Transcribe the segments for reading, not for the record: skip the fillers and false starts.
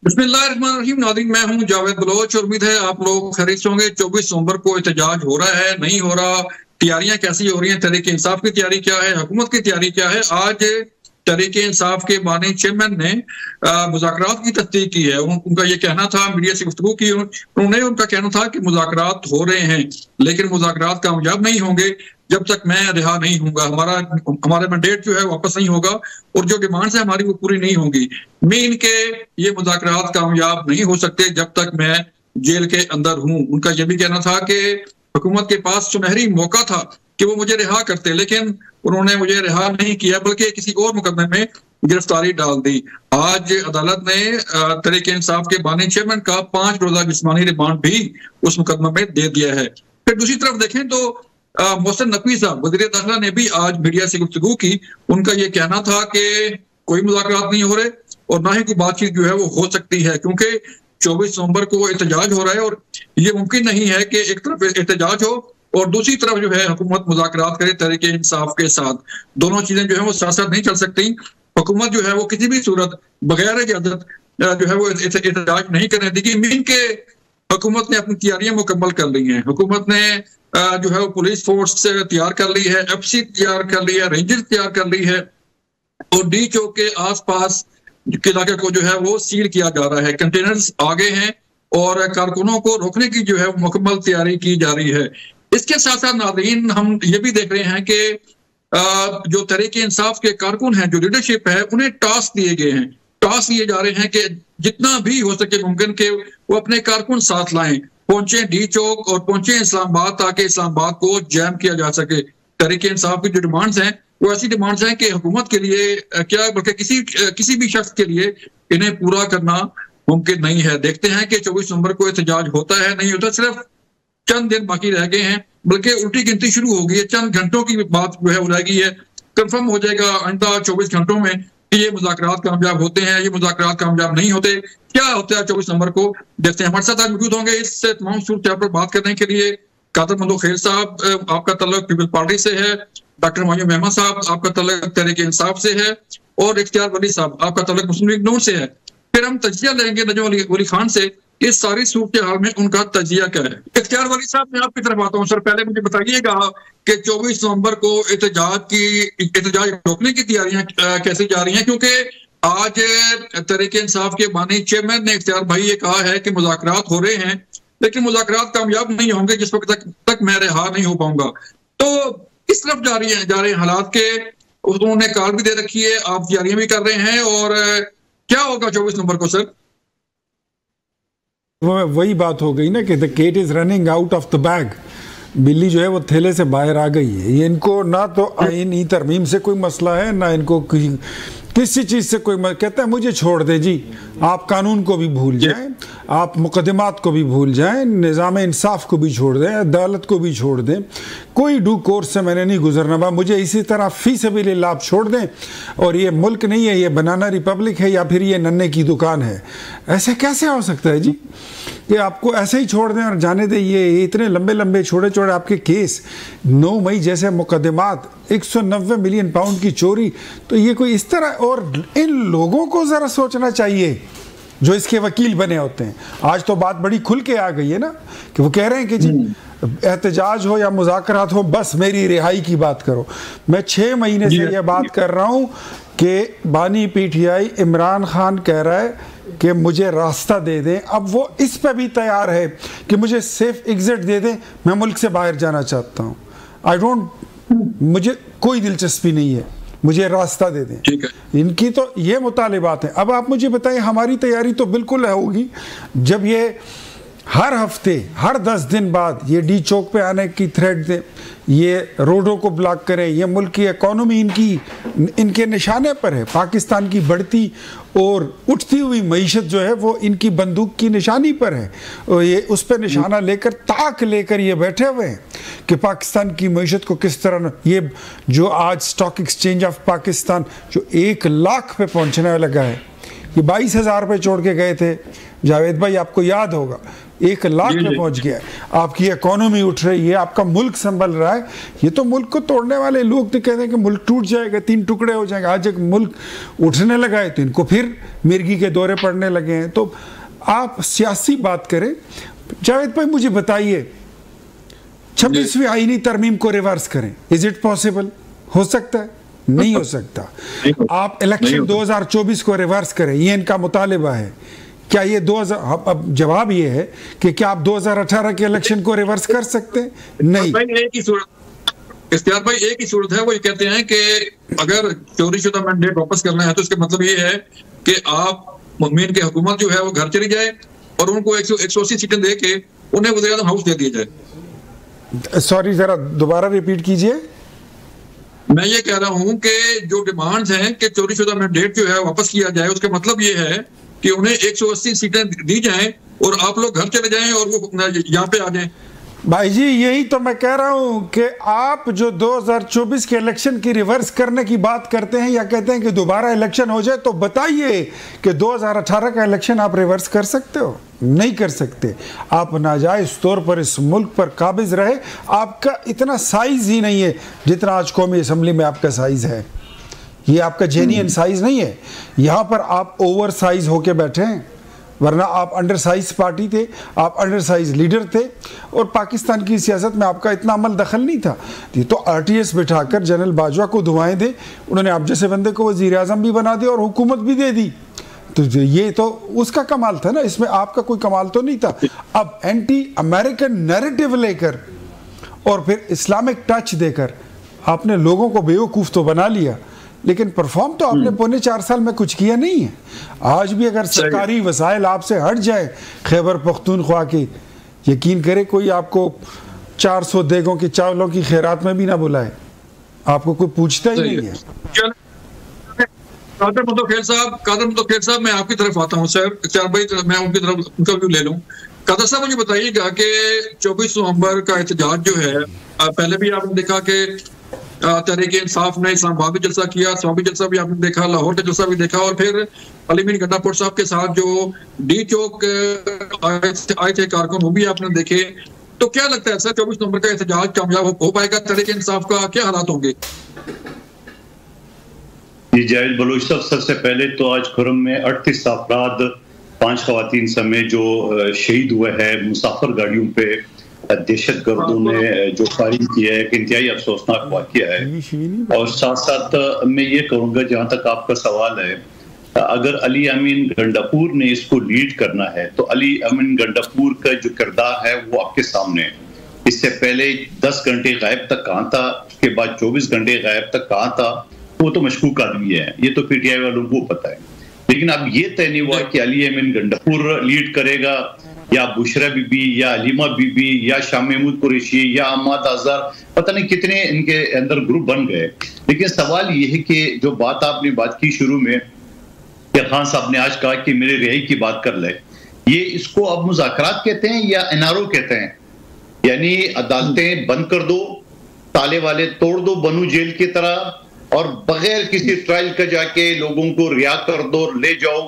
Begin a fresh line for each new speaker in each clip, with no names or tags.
बिस्मिल्लाहिर्रहमानिर्रहीम। नाज़रीन, मैं हूं जावेद बलोच और उम्मीद है आप लोग खैरियत से होंगे। 24 नवंबर को एहतजाज हो रहा है, नहीं हो रहा, तैयारियां कैसी हो रही हैं, तहरीक इंसाफ की तैयारी क्या है, हुकूमत की तैयारी क्या है। आज तहरीक इंसाफ के बानी चेयरमैन ने मुज़ाकरात की तस्दीक की है। उनका ये कहना था, मीडिया से गुफ्तगू की उन्होंने, उनका कहना था कि मुज़ाकरात हो रहे हैं लेकिन मुज़ाकरात कामयाब नहीं होंगे जब तक मैं रिहा नहीं होऊंगा। हमारा मैंडेट जो है वापस नहीं होगा और जो डिमांड्स है हमारी वो पूरी नहीं होंगी। मीन के ये मुज़ाकरात कामयाब नहीं हो सकते जब तक मैं जेल के अंदर हूं। उनका ये भी कहना था कि हुकूमत के पास सुनहरी मौका था कि वो मुझे रिहा करते, लेकिन उन्होंने मुझे रिहा नहीं किया बल्कि किसी और मुकदमे में गिरफ्तारी डाल दी। आज अदालत ने तहरीक इंसाफ के बानी चेयरमैन का 5 रोजा जिस्मानी रिमांड भी उस मुकदमे में दे दिया है। फिर दूसरी तरफ देखें तो मोहसिन नकवी साहब वज़ीर दाखिला ने भी आज मीडिया से गुफ्तगू की। उनका ये कहना था कि कोई मुज़ाकरात नहीं हो रहे और ना ही कोई बातचीत जो है वो हो सकती है, क्योंकि 24 नवंबर को एहतजाज हो रहा है और ये मुमकिन नहीं है कि एक तरफ एहतजाज हो और दूसरी तरफ जो है हुकूमत मुज़ाकरात करे तहरीक इंसाफ के साथ। दोनों चीजें जो है वो साथ साथ नहीं चल सकती। हुकूमत जो है वो किसी भी सूरत बगैर इजाजत जो है वो एहतजाज नहीं करने देगी। मीन के हुकूमत ने अपनी तैयारियां मुकम्मल कर ली हैं। हुकूमत ने जो है वो पुलिस फोर्स तैयार कर ली है, एफसी तैयार कर ली है, रेंजर्स तैयार कर ली है और डी चौक के आसपास के इलाके को जो है वो सील किया जा रहा है। कंटेनर्स आ गए हैं और कारकुनों को रोकने की जो है मुकम्मल तैयारी की जा रही है। इसके साथ साथ नाज़रीन हम ये भी देख रहे हैं कि जो तहरीक इंसाफ के कारकुन हैं, जो लीडरशिप है, उन्हें टास्क दिए गए हैं। टास्क दिए जा रहे हैं कि जितना भी हो सके मुमकिन के वो अपने कारकुन साथ लाएं, पहुंचे डी चौक और पहुंचे इस्लामाबाद ताकि इस्लामाबाद को जैम किया जा सके। तहरीक इंसाफ की जो डिमांड्स हैं वो ऐसी डिमांड्स हैं कि हुकूमत के लिए क्या बल्कि किसी भी शख्स के लिए इन्हें पूरा करना मुमकिन नहीं है। देखते हैं कि 24 नवंबर को एहतजाज होता है नहीं होता। सिर्फ चंद दिन बाकी रह गए हैं, बल्कि उल्टी गिनती शुरू हो गई है। चंद घंटों की बात जो है वो रह गई है। कंफर्म हो जाएगा आइंदा 24 घंटों में कि ये मुज़ाकरात कामयाब होते हैं, ये मुज़ाकरात कामयाब नहीं होते। क्या होता है 24 नवंबर को देखते हैं। हमारे साथ आज मौजूद होंगे इस तमाम सूरत पर बात करने के लिए कादर मंदो खेर साहब, आपका तल्लुक पीपल्स पार्टी से है। डॉक्टर हुमायूं मेहमा साहब, आपका तल्लुक तहरीक इंसाफ से है और इख्तियार वली साहब, आपका तल्लुक मुस्लिम लीग नून से है। फिर हम तजिया लेंगे नजम वली खान से इस सारी सूरत हाल में उनका तजिया क्या है। इख्तियार वली साहब, मैं आपकी तरफ आता हूँ। सर, पहले मुझे बताइएगा कि 24 नवंबर को एहतजाज रोकने की तैयारियां कैसे जा रही हैं, क्योंकि आज तहरीक इंसाफ के बानी चेयरमैन ने इख्तियार भाई ये कहा है कि मुज़ाकरात हो रहे हैं लेकिन मुज़ाकरात कामयाब नहीं होंगे जिस वक्त तक मैं रिहा नहीं हो पाऊंगा। तो किस तरफ जा रहे हैं हालात के, उन्होंने कार भी दे रखी है, आप तैयारियां भी कर रहे हैं और क्या होगा 24 नवंबर को सर?
वही बात हो गई ना कि the cat is running out of the bag. बिल्ली जो है वो थैले से बाहर आ गई है। ये इनको ना तो आईनी तरमीम से कोई मसला है, ना इनको किसी चीज़ से कोई कहता है मुझे छोड़ दे जी, आप कानून को भी भूल जाएं, आप मुकदमात को भी भूल जाएं, निज़ाम इंसाफ को भी छोड़ दें, अदालत को भी छोड़ दें, कोई ड्यू कोर्स से मैंने नहीं गुजरना बा, मुझे इसी तरह फी सबिलिल्लाह आप छोड़ दें और ये मुल्क नहीं है, ये बनाना रिपब्लिक है या फिर ये नन्हे की दुकान है। ऐसे कैसे हो सकता है जी कि आपको ऐसे ही छोड़ दें और जाने दें? ये इतने लंबे लंबे छोटे छोटे आपके केस, 9 मई जैसे मुकदमात, 190 मिलियन पाउंड की चोरी, तो ये कोई इस तरह। और इन लोगों को ज़रा सोचना चाहिए जो इसके वकील बने होते हैं। आज तो बात बड़ी खुल के आ गई है ना कि वो कह रहे हैं कि जी एहतजाज हो या मुज़ाकरात हो, बस मेरी रिहाई की बात करो। मैं 6 महीने से ये बात कर रहा हूँ कि बानी पीटीआई इमरान खान कह रहा है कि मुझे रास्ता दे दें। अब वो इस पे भी तैयार है कि मुझे सेफ एग्जिट दे दें, मैं मुल्क से बाहर जाना चाहता हूँ। मुझे कोई दिलचस्पी नहीं है, मुझे रास्ता दे दें।
ठीक है,
इनकी तो ये मुतालिबात है। अब आप मुझे बताएं, हमारी तैयारी तो बिल्कुल होगी जब ये हर हफ्ते हर 10 दिन बाद ये डी चौक पे आने की थ्रेट दें, ये रोडों को ब्लॉक करें, ये मुल्क की इकॉनमी इनके निशाने पर है। पाकिस्तान की बढ़ती और उठती हुई मईशत जो है वो इनकी बंदूक की निशानी पर है और ये उस पर निशाना लेकर ताक लेकर ये बैठे हुए हैं कि पाकिस्तान की मईशत को किस तरह। ये जो आज स्टॉक एक्सचेंज ऑफ पाकिस्तान जो 1 लाख पे पहुंचने लगा है, ये 22,000 पे छोड़ के गए थे। जावेद भाई आपको याद होगा 1 लाख पे पहुंच गया है, आपकी इकोनॉमी उठ रही है, आपका मुल्क संभल रहा है। ये तो मुल्क को तोड़ने वाले लोग तो कहते हैं कि मुल्क टूट जाएगा, 3 टुकड़े हो जाएंगे। आज एक मुल्क उठने लगा है तो इनको फिर मिर्गी के दौरे पड़ने लगे हैं। तो आप सियासी बात करें। जावेद भाई मुझे बताइए, 26वीं आईनी तरमीम को रिवर्स करें, इज इट पॉसिबल? हो सकता है? नहीं हो सकता। आप इलेक्शन 2024 को रिवर्स करें, ये इनका मुतालिबा है। क्या ये 2000, अब जवाब ये है कि क्या आप 2018 के इलेक्शन को रिवर्स कर सकते हैं? नहीं।
एक ही सूरत, इख्तियार भाई, एक ही सूरत है। वो ये कहते हैं कि अगर चोरीशुदा मैंडेट वापस करना है तो इसका मतलब ये है कि आप मुमिन की हुकूमत जो है वो घर चली जाए और उनको 180 सीटें दे के उन्हें वज़ीर-ए-आज़म हाउस दे दिया जाए।
सॉरी, जरा दोबारा रिपीट कीजिए।
मैं ये कह रहा हूं कि जो डिमांड्स हैं कि चोरीशुदा मैंडेट जो है वापस किया जाए, उसका मतलब ये है कि उन्हें 180 सीटें दी जाएं और आप लोग घर चले जाएं और वो यहाँ पे आ जाएं।
भाई जी, यही तो मैं कह रहा हूं कि आप जो 2024 के इलेक्शन की रिवर्स करने की बात करते हैं या कहते हैं कि दोबारा इलेक्शन हो जाए, तो बताइए कि 2018 का इलेक्शन आप रिवर्स कर सकते हो? नहीं कर सकते। आप नाजायज तौर पर इस मुल्क पर काबिज रहे। आपका इतना साइज ही नहीं है जितना आज कौमी असम्बली में आपका साइज है। ये आपका जेन्युइन साइज नहीं है। यहाँ पर आप ओवर साइज होके बैठे हैं, वरना आप अंडर साइज पार्टी थे, आप अंडर साइज लीडर थे और पाकिस्तान की सियासत में आपका इतना अमल दखल नहीं था। ये तो RTS बिठाकर जनरल बाजवा को दुआएं दे, उन्होंने आप जैसे बंदे को वज़ीर आज़म भी बना दिया और हुकूमत भी दे दी। तो ये तो उसका कमाल था ना, इसमें आपका कोई कमाल तो नहीं था। अब एंटी अमेरिकन नैरेटिव लेकर और फिर इस्लामिक टच देकर आपने लोगों को बेवकूफ़ तो बना लिया, लेकिन परफॉर्म तो आपने पौने 4 साल में कुछ किया नहीं है। आज भी अगर सरकारी वसाइल आपसे हट जाए खैबर पख्तूनख्वा के, यकीन करे कोई आपको 400 देगों के चावलों की खैरात में भी ना बुलाए, आपको कोई पूछता ही नहीं है।
कादर मुतवक्किल साहब, मैं आपकी तरफ आता हूँ सर। चार भाई, मैं उनकी तरफ उनका व्यू ले लूँ। कादर साहब, मुझे बताइएगा कि 24 नवंबर का एहतजाज जो है, पहले भी आपने देखा कि तहरीक इंसाफ ने इस्लामाबाद में जलसा किया, स्वाबी जलसा भी आपने देखा, लाहौर का जलसा भी देखा, और फिर अली मीर गंडापुर साहब के साथ जो डी चौक आए थे कारकुन, वो भी आपने देखे। तो क्या लगता है सर, 24 नवंबर का एहतजाज कामयाब हो पाएगा? तहरीक इंसाफ का क्या हालात होंगे?
जी जावेद बलोच साहब, सबसे पहले तो आज खुरम में 38 अफराद, 5 खवातीन समेत जो शहीद हुए हैं मुसाफिर गाड़ियों पे दहशत गर्दों ने जो फायरिंग किया है, एक इंतहाई अफसोसनाक वाकया है। और साथ साथ मैं ये कहूँगा, जहाँ तक आपका सवाल है, अगर अली अमीन गंडापुर ने इसको लीड करना है तो अली अमीन गंडापुर का जो किरदार है वो आपके सामने है। इससे पहले 10 घंटे गायब तक कहाँ था, उसके बाद 24 घंटे गायब तक कहाँ था, वो तो मशकूक आदमी है, ये तो PTI वालों को पता है। लेकिन अब ये तय नहीं हुआ कि अली अमीन गंडापुर लीड करेगा या बुशरा बीबी या अलीमा बीबी या शाह महमूद कुरैशी या अम्माद अजहर, पता नहीं कितने इनके अंदर ग्रुप बन गए। लेकिन सवाल ये है कि जो बात आपने बात की शुरू में कि खान साहब ने आज कहा कि मेरे रिहाई की बात कर ले, ये इसको अब मुज़ाकरात कहते हैं या NRO कहते हैं? यानी अदालतें बंद कर दो, ताले वाले तोड़ दो बनू जेल की तरह, और बगैर किसी ट्रायल का जाके लोगों को रिहा कर दो, ले जाओ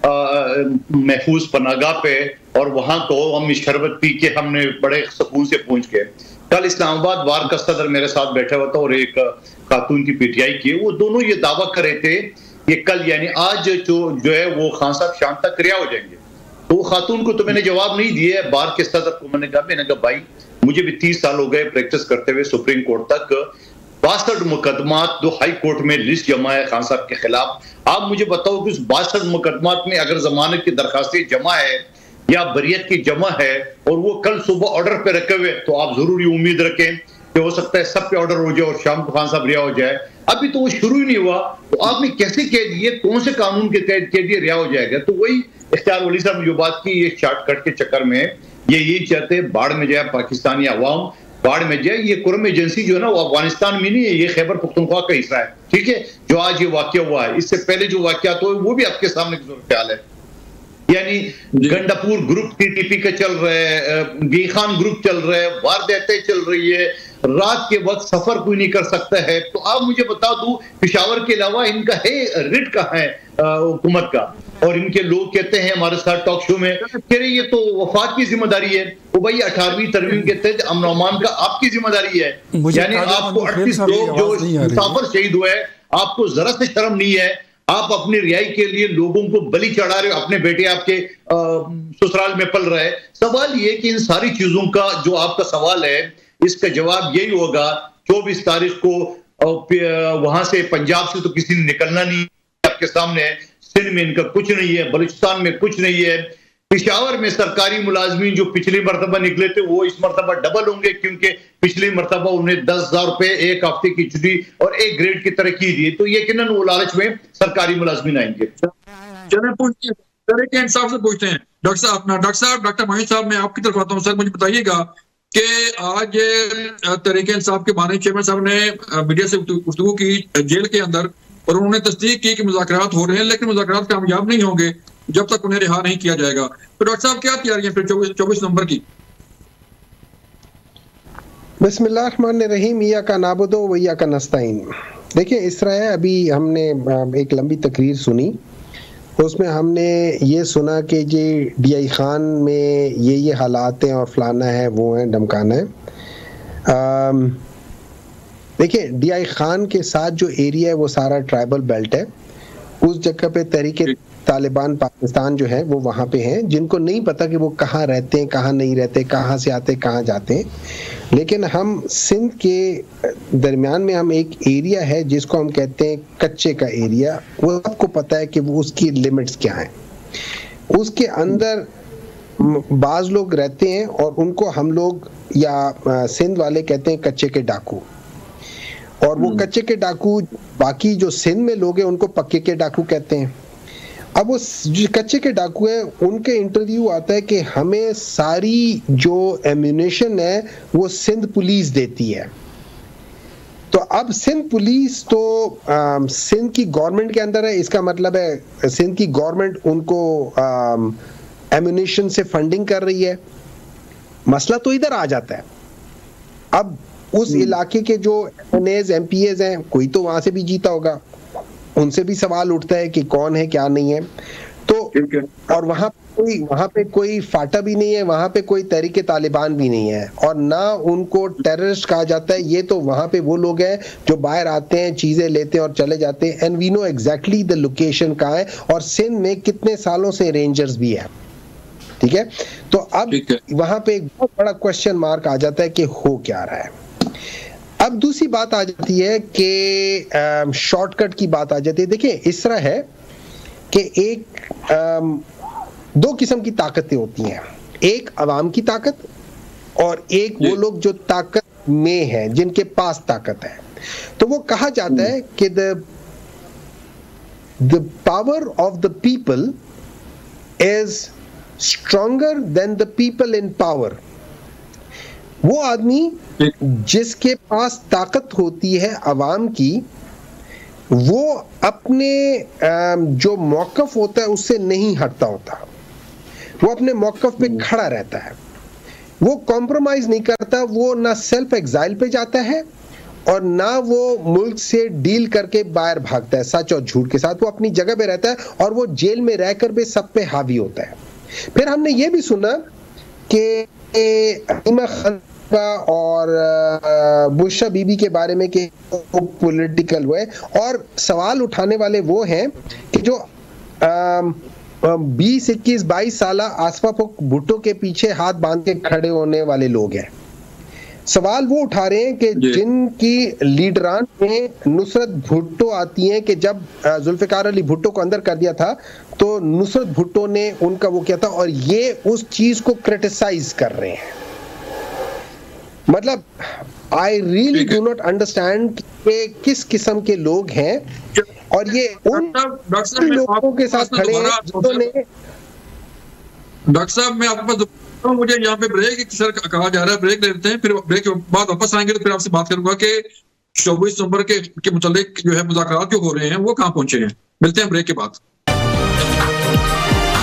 महफूज पनागाह पे और वहां को हम शरबत पी के हमने बड़े सुकून से पहुंच गए। कल इस्लामाबाद बार का सदर मेरे साथ बैठा हुआ था और एक खातून की PTI की, वो दोनों ये दावा कर रहे थे ये कल यानी आज जो है वो खान साहब शाम तक रिहा हो जाएंगे। तो खातून को तो मैंने जवाब नहीं दिया, बार के सदर को मैंने कहा भाई मुझे भी 30 साल हो गए प्रैक्टिस करते हुए सुप्रीम कोर्ट तक, 62 मुकदमात जो हाई कोर्ट में लिस्ट जमा है खान साहब के खिलाफ, आप मुझे बताओ कि उस 62 मुकदमात में अगर जमानत की दरखास्तें जमा है या बरियत की जमा है और वो कल सुबह ऑर्डर पे रखे हुए, तो आप जरूर ये उम्मीद रखें कि हो सकता है सब पे ऑर्डर हो जाए और शाम को खान साहब रिहा हो जाए। अभी तो वो शुरू ही नहीं हुआ, तो आपने कैसे कह दिए, कौन से कानून के तहत कह दिए रिहा हो जाएगा? तो वही इख्तियार वली साहब ने जो बात की, ये शॉर्टकट के चक्कर में ये यही चाहते बाढ़ में जाए पाकिस्तानी अवाम, बाढ़ में जाए। ये कुरम एजेंसी जो है ना वो अफगानिस्तान में नहीं है, ये खैबर पख्तूनख्वा का हिस्सा है, ठीक है, जो आज ये वाकया हुआ है। इससे पहले जो वाकयात हुए वो भी आपके सामने ख्याल है। यानी गंडापुर ग्रुप TTP का चल रहा है, गीखान ग्रुप चल रहा है, वारदातें चल रही है, रात के वक्त सफर कोई नहीं कर सकता है। तो आप मुझे बता दूं, पेशावर के अलावा इनका है रिट कहाँ है हुकूमत का? और इनके लोग कहते हैं हमारे साथ टॉक शो में कह रहे ये तो वफाक की जिम्मेदारी है। वो भाई 18वीं तरमीम के तहत अमन अमान का आपकी जिम्मेदारी है, यानी आपको 38 लोग जो मुसाफिर शहीद हुए आपको जरा से शर्म नहीं है। आप अपनी रिहाई के लिए लोगों को बलि चढ़ा रहे हो, अपने बेटे आपके ससुराल में पल रहे हैं। सवाल ये कि इन सारी चीजों का जो आपका सवाल है इसका जवाब यही होगा 24 तारीख को वहां से पंजाब से तो किसी ने निकलना नहीं, आपके सामने है। सिंध में इनका कुछ नहीं है, बलूचिस्तान में कुछ नहीं है। पेशावर में सरकारी मुलाजमीन जो पिछली मरतबा निकले थे वो इस मरतबा डबल होंगे, क्योंकि पिछली मरतबा उन्हें 10,000 रुपए एक हफ्ते की छुट्टी और एक ग्रेड की तरक्की दी, तो यकीनन वो लालच में सरकारी मुलाजमीन आएंगे।
तरीके इंसाफ से पूछते हैं डॉक्टर माहिर साहब, मैं आपकी तरफ आता हूँ। सर मुझे बताइएगा कि आज तरीके इंसाफ के माननीय चेयरमैन साहब ने मीडिया से गुफ्तगू की जेल के अंदर, और उन्होंने तस्दीक की कि मुज़ाकरात हो रहे हैं, लेकिन मुज़ाकरात कामयाब नहीं होंगे जब तक उन्हें रिहा नहीं किया जाएगा। तो डॉक्टर साहब क्या तैयारियां फिर 24 नवंबर की?
बिस्मिल्लाहिर्रहमानिर्रहीम, इय्याका नाबुदु व इय्याका नस्तईन। देखिए इस तरह है, अभी हमने एक लंबी तकरीर सुनी, उसमें हमने ये सुना कि जी DI खान में ये हालात हैं और फलाना है वो है ढमकाना है। देखिए DI खान के साथ जो एरिया है वो सारा ट्राइबल बेल्ट है। उस जगह पे तहरीके तालिबान पाकिस्तान जो है वो वहाँ पे हैं, जिनको नहीं पता कि वो कहाँ रहते हैं, कहाँ नहीं रहते, कहाँ से आते, कहाँ जाते हैं। लेकिन हम सिंध के दरमियान में हम एक एरिया है जिसको हम कहते हैं कच्चे का एरिया, वो सबको पता है कि वो उसकी लिमिट्स क्या हैं। उसके अंदर बाज लोग रहते हैं और उनको हम लोग या सिंध वाले कहते हैं कच्चे के डाकू, और वो कच्चे के डाकू बाकी जो सिंध में लोग हैं उनको पक्के के डाकू कहते हैं। अब वो जो कच्चे के डाकू हैं उनके इंटरव्यू आता है कि हमें सारी जो एम्यूनेशन है वो सिंध पुलिस देती है। तो अब सिंध पुलिस तो सिंध की गवर्नमेंट के अंदर है, इसका मतलब है सिंध की गवर्नमेंट उनको एम्यूनेशन से फंडिंग कर रही है। मसला तो इधर आ जाता है, अब उस इलाके के जो MNAs MPAs हैं कोई तो वहां से भी जीता होगा, उनसे भी सवाल उठता है कि कौन है क्या नहीं है। तो और वहां पे कोई फाटा भी नहीं है, वहां पे कोई तहरीके तालिबान भी नहीं है, और ना उनको टेररिस्ट कहा जाता है। ये तो वहां पे वो लोग हैं जो बाहर आते हैं, चीजें लेते हैं और चले जाते हैं। And we know exactly the location कहाँ है और सिंध में कितने सालों से रेंजर्स भी है। ठीक है, तो अब वहां पे एक बहुत बड़ा क्वेश्चन मार्क आ जाता है कि हो क्या रहा है। अब दूसरी बात आ जाती है कि शॉर्टकट की बात आ जाती है। देखिए इस तरह है कि एक दो किस्म की ताकतें होती हैं, एक अवाम की ताकत और एक वो लोग जो ताकत में हैं, जिनके पास ताकत है। तो वो कहा जाता है कि the power of the people is stronger than the people in power. वो आदमी जिसके पास ताकत होती है अवाम की, वो अपने जो मौकफ होता है उससे नहीं हटता होता, वो अपने मौकफ पे खड़ा रहता है, वो कॉम्प्रोमाइज नहीं करता, वो ना सेल्फ एग्जाइल पे जाता है और ना वो मुल्क से डील करके बाहर भागता है सच और झूठ के साथ। वो अपनी जगह पे रहता है और वो जेल में रहकर भी सब पे हावी होता है। फिर हमने ये भी सुना कि इमा खान और बुशरा बीबी के बारे में कि पॉलिटिकल हुए, और सवाल उठाने वाले वो हैं कि जो 20, 21, 22 साल आसफा भुट्टो के पीछे हाथ बांध के खड़े होने वाले लोग हैं। सवाल वो उठा रहे हैं कि जिनकी लीडरान में नुसरत भुट्टो आती हैं कि जब जुल्फिकार अली भुट्टो को अंदर कर दिया था तो नुसरत भुट्टो ने उनका वो किया था, और ये उस चीज को क्रिटिसाइज कर रहे हैं। मतलब I really do not understand कि किस किस्म के लोग हैं, और ये उन लोगों के साथ खड़े हैं जिन्होंने।
डॉक्टर साहब मैं आपके पास मुझे यहाँ पे ब्रेक सर कहा जा रहा है, ब्रेक ले लेते हैं, फिर ब्रेक के बाद वापस आएंगे तो फिर आपसे बात करूंगा कि 24 नवंबर के मुतालिक जो है मुज़ाकरात जो हो रहे हैं वो कहाँ पहुंचे हैं। मिलते हैं ब्रेक के बाद।